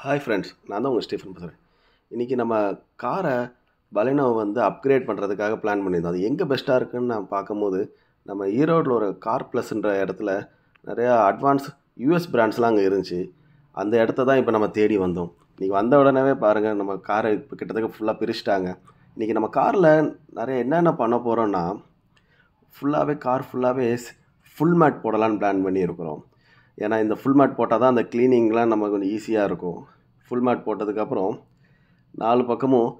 Hi friends, நான் தான் உங்கள் ஸ்டீஃபன் பேசுகிறேன். இன்றைக்கி நம்ம காரை பலினோவை வந்து அப்கிரேட் பண்ணுறதுக்காக பிளான் பண்ணியிருந்தோம். அது எங்கே பெஸ்ட்டாக இருக்குதுன்னு நான் பார்க்கும்போது, நம்ம ஈரோட்டில் ஒரு கார் ப்ளஸ்ன்ற இடத்துல நிறையா அட்வான்ஸ் யூஎஸ் பிராண்ட்ஸ்லாம் அங்கே இருந்துச்சு. அந்த இடத்த தான் இப்போ நம்ம தேடி வந்தோம். இன்றைக்கி வந்த உடனே பாருங்கள், நம்ம காரை இப்போ கிட்டத்தட்ட ஃபுல்லாக பிரிச்சுட்டாங்க. இன்றைக்கி நம்ம காரில் நிறைய என்னென்ன பண்ண போகிறோன்னா, கார் ஃபுல்லாகவே ஃபுல் மேட் போடலான்னு பிளான் பண்ணியிருக்கிறோம். ஏன்னா இந்த ஃபுல் மேட் போட்டால் தான் அந்த க்ளீனிங்லாம் நமக்கு கொஞ்சம் ஈஸியாக இருக்கும். ஃபுல் மேட் போட்டதுக்கப்புறம் 4 பக்கமும்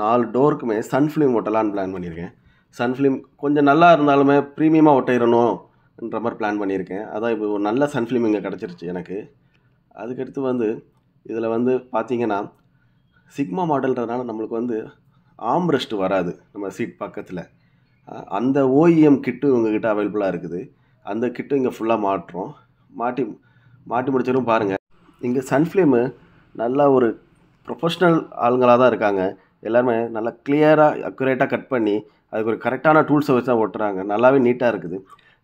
4 டோருக்குமே சன்ஃப்ளிம் ஒட்டலான்னு பிளான் பண்ணியிருக்கேன். சன்ஃப்ளிம் கொஞ்சம் நல்லா இருந்தாலுமே ப்ரீமியமாக ஒட்டிடணுன்ற மாதிரி பிளான் பண்ணியிருக்கேன். அதான் இப்போ ஒரு நல்ல சன்ஃப்ளிம் இங்கே கிடச்சிருச்சு எனக்கு. அதுக்கடுத்து வந்து இதில் வந்து பார்த்திங்கன்னா, சிக்மா மாடல்ன்றதுனால நம்மளுக்கு வந்து ஆம்ரெஸ்ட் வராது நம்ம சீட் பக்கத்தில். அந்த ஓஇஎம் கிட்டு உங்ககிட்ட அவைலபிளாக இருக்குது. அந்த கிட்டு இங்கே ஃபுல்லாக மாட்டி முடிச்சதும் பாருங்கள், இங்கே சன்ஃப்ளேமு நல்லா ஒரு ப்ரொஃபஷ்னல் ஆளுங்களாக தான் இருக்காங்க. எல்லாருமே நல்லா கிளியராக அக்குரேட்டாக கட் பண்ணி அதுக்கு ஒரு கரெக்டான டூல்ஸை வச்சு தான் ஓட்டுறாங்க. நல்லாவே நீட்டாக இருக்குது.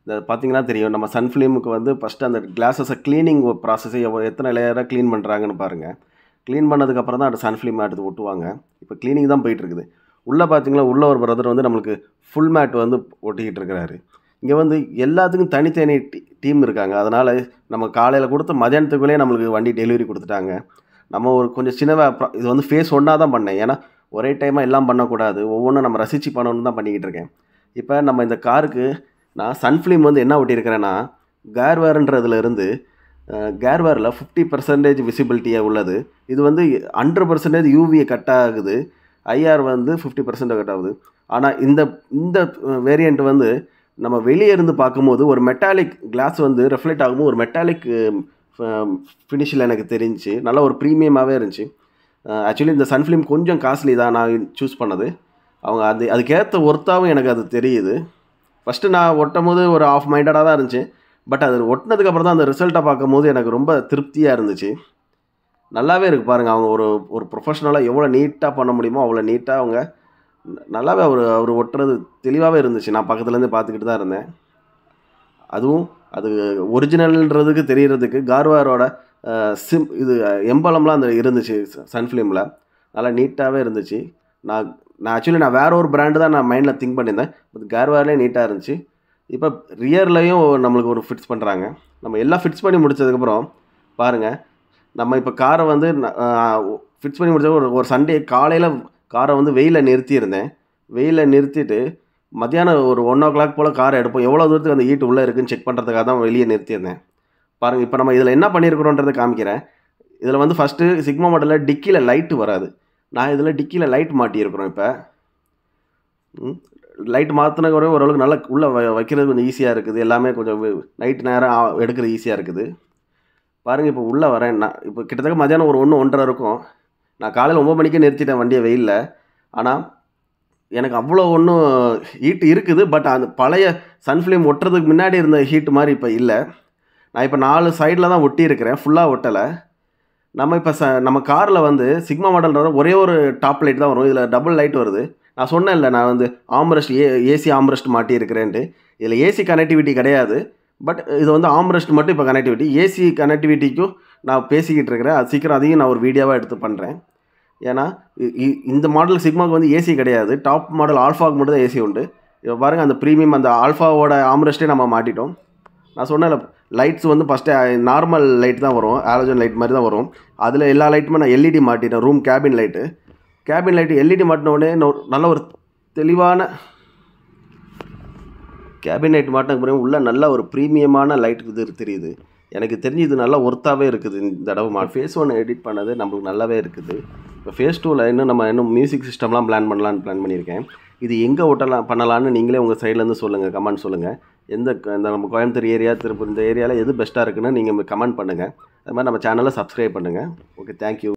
இந்த பார்த்திங்கன்னா தெரியும், நம்ம சன்ஃப்ளேமுக்கு வந்து ஃபஸ்ட்டு அந்த கிளாஸஸை க்ளீனிங் ப்ராசஸை எத்தனை லேயராக க்ளீன் பண்ணுறாங்கன்னு பாருங்கள். க்ளீன் பண்ணதுக்கப்புறம் தான் அந்த சன்ஃப்ளேம் எடுத்து ஒட்டுவாங்க. இப்போ க்ளீனிங் தான் போயிட்டுருக்குது. உள்ளே பார்த்திங்கன்னா, உள்ளே ஒரு பிரதர் வந்து நம்மளுக்கு ஃபுல் மேட் வந்து ஒட்டிக்கிட்டு இருக்கிறாரு. இங்கே வந்து எல்லாத்துக்கும் தனித்தனி டீம் இருக்காங்க. அதனால் நம்ம காலையில் கொடுத்த மதியானத்துக்குள்ளேயே நம்மளுக்கு வண்டி டெலிவரி கொடுத்துட்டாங்க. நம்ம ஒரு கொஞ்சம் இது வந்து ஃபேஸ் 1 தான் பண்ணேன். ஏன்னா ஒரே டைமாக எல்லாம் பண்ணக்கூடாது, ஒவ்வொன்றும் நம்ம ரசித்து பண்ணணுன்னு தான் பண்ணிக்கிட்டு இருக்கேன். இப்போ நம்ம இந்த காருக்கு நான் சன்ஃப்ளிம் வந்து என்ன ஒட்டியிருக்கிறேன்னா, கேர்வேர்ன்றதுலேருந்து கேர்வேரில் 50% விசிபிலிட்டியாக உள்ளது. இது வந்து 100% யூவியை கட் ஆகுது. ஐஆர் வந்து 50% கட் ஆகுது. ஆனால் இந்த வேரியண்ட் வந்து நம்ம வெளியே இருந்து பார்க்கும்போது ஒரு மெட்டாலிக் கிளாஸ் வந்து ரெஃப்ளெக்ட் ஆகும்போது ஒரு மெட்டாலிக் ஃபினிஷில் எனக்கு தெரிஞ்சு நல்லா ஒரு ப்ரீமியமாகவே இருந்துச்சு. ஆக்சுவலி இந்த சன்ஃப்ளிம் கொஞ்சம் காஸ்ட்லி தான் நான் சூஸ் பண்ணது. அவங்க அதுக்கேற்ற ஒர்த்தாகவும் எனக்கு அது தெரியுது. ஃபஸ்ட்டு நான் ஒட்டும் போது ஒரு ஆஃப் மைண்டடாக தான் இருந்துச்சு. பட் அது ஒட்டினதுக்கப்புறம் தான் அந்த ரிசல்ட்டை பார்க்கும்போது எனக்கு ரொம்ப திருப்தியாக இருந்துச்சு. நல்லாவே இருக்குது பாருங்கள். அவங்க ஒரு ப்ரொஃபஷ்னலாக எவ்வளோ நீட்டாக பண்ண முடியுமோ அவ்வளோ நீட்டாக அவங்க நல்லாவே அவர் ஒட்டுறது தெளிவாகவே இருந்துச்சு. நான் பக்கத்துலேருந்து பார்த்துக்கிட்டு தான் இருந்தேன். அதுவும் அது ஒரிஜினல்ன்றதுக்கு தெரிகிறதுக்கு கார்வாரோட இது எம்பலம்லாம் அந்த இருந்துச்சு சன்ஃப்ளேமில். நல்லா நீட்டாகவே இருந்துச்சு. நான் ஆக்சுவலி வேறு ஒரு பிராண்டு தான் நான் மைண்டில் திங்க் பண்ணியிருந்தேன். பட் கார்வார்லேயே நீட்டாக இருந்துச்சு. இப்போ ரியர்லையும் நம்மளுக்கு ஒரு ஃபிட்ஸ் பண்ணுறாங்க. நம்ம எல்லாம் ஃபிட்ஸ் பண்ணி முடித்ததுக்கப்புறம் பாருங்கள், நம்ம இப்போ காரை வந்து ஃபிட்ஸ் பண்ணி முடிச்ச ஒரு சண்டே காலையில் காரை வந்து வெயிலில் நிறுத்தியிருந்தேன். வெயிலில் நிறுத்திட்டு மத்தியானம் ஒரு 1 o'clock போல் காரை எடுப்போம். எவ்வளோ தூரத்துக்கு அந்த ஹீட் உள்ளே இருக்குதுன்னு செக் பண்ணுறதுக்காக தான் வெளியே நிறுத்தியிருந்தேன். பாருங்கள், இப்போ நம்ம இதில் என்ன பண்ணியிருக்கிறோன்றதை காமிக்கிறேன். இதில் வந்து ஃபஸ்ட்டு சிக்மா மாடலில் டிக்கியில் லைட்டு வராது. நான் இதில் டிக்கியில் லைட் மாட்டியிருக்கிறோம். இப்போ லைட் மாற்றின ஓரளவுக்கு நல்லா உள்ளே வைக்கிறது கொஞ்சம் ஈஸியாக இருக்குது. எல்லாமே கொஞ்சம் நைட் நேரம் எடுக்கிறது ஈஸியாக இருக்குது. பாருங்கள், இப்போ உள்ளே வரேன். நான் இப்போ கிட்டத்தட்ட மத்தியானம் ஒரு 1, 1:30 இருக்கும். நான் காலையில் 9 மணிக்கே நிறுத்திட்டேன் வண்டியை வெயிலில். ஆனால் எனக்கு அவ்வளோ ஒன்றும் ஹீட் இருக்குது. பட் அந்த பழைய சன்ஃப்ளேம் ஒட்டுறதுக்கு முன்னாடி இருந்த ஹீட் மாதிரி இப்போ இல்லை. நான் இப்போ 4 சைடில் தான் ஒட்டியிருக்கிறேன், ஃபுல்லாக ஒட்டலை. நம்ம இப்போ நம்ம காரில் வந்து சிக்மா மாடல்ன்ற ஒரே ஒரு டாப் லைட் தான் வரும். இதில் டபுள் லைட் வருது. நான் சொன்னேன் இல்லை, நான் வந்து ஆம்ரெஸ்ட் ஏசி ஆம்ரெஸ்ட் மாட்டியிருக்கிறேன்ட்டு. இதில் ஏசி கனெக்டிவிட்டி கிடையாது. பட் இது வந்து ஆம்ரெஸ்ட் மட்டும் இப்போ கனெக்டிவிட்டி. ஏசி கனெக்டிவிட்டிக்கும் நான் பேசிக்கிட்டு இருக்கிறேன். அது சீக்கிரம் அதையும் நான் ஒரு வீடியோவாக எடுத்து பண்ணுறேன். ஏன்னா இந்த மாடல் சிக்மாவுக்கு வந்து ஏசி கிடையாது. டாப் மாடல் ஆல்ஃபாவுக்கு மட்டும் தான் ஏசி உண்டு. இப்போ பாருங்கள், அந்த ப்ரீமியம் அந்த ஆல்ஃபாவோட ஆம்ரெஸ்ட்டே நம்ம மாட்டிட்டோம். நான் சொன்னேன் லைட்ஸ் வந்து ஃபஸ்ட்டு நார்மல் லைட் தான் வரும், ஆலோஜன் லைட் மாதிரி தான் வரும். அதில் எல்லா லைட்டுமே நான் எல்இடி மாட்டிட்டேன். ரூம் கேபின் லைட்டு எல்இடி மாட்டினோடனே நல்ல ஒரு தெளிவான கேபின் லைட் மாட்டின பிறகு உள்ள நல்ல ஒரு ப்ரீமியமான லைட் இது தெரியுது. எனக்கு தெரிஞ்சு இது நல்லா ஒர்த்தாகவே இருக்குது. இந்த தடவை ஃபேஸ் 1 எடிட் பண்ணது நம்மளுக்கு நல்லாவே இருக்குது. இப்போ ஃபேஸ் 2ல் இன்னும் மியூசிக் சிஸ்டம்லாம் பிளான் பண்ணியிருக்கேன். இது எங்கே பண்ணலான்னு நீங்களே உங்கள் சைட்லேருந்து சொல்லுங்கள், கமெண்ட் சொல்லுங்கள். இந்த நம்ம கோயம்புத்தூர் ஏரியா, திருப்பூர் இந்த ஏரியாவில் எது பெஸ்ட்டாக இருக்குன்னு நீங்கள் கமெண்ட் பண்ணுங்கள். அது மாதிரி நம்ம சேனலை சப்ஸ்கிரைப் பண்ணுங்கள். Okay, thank you.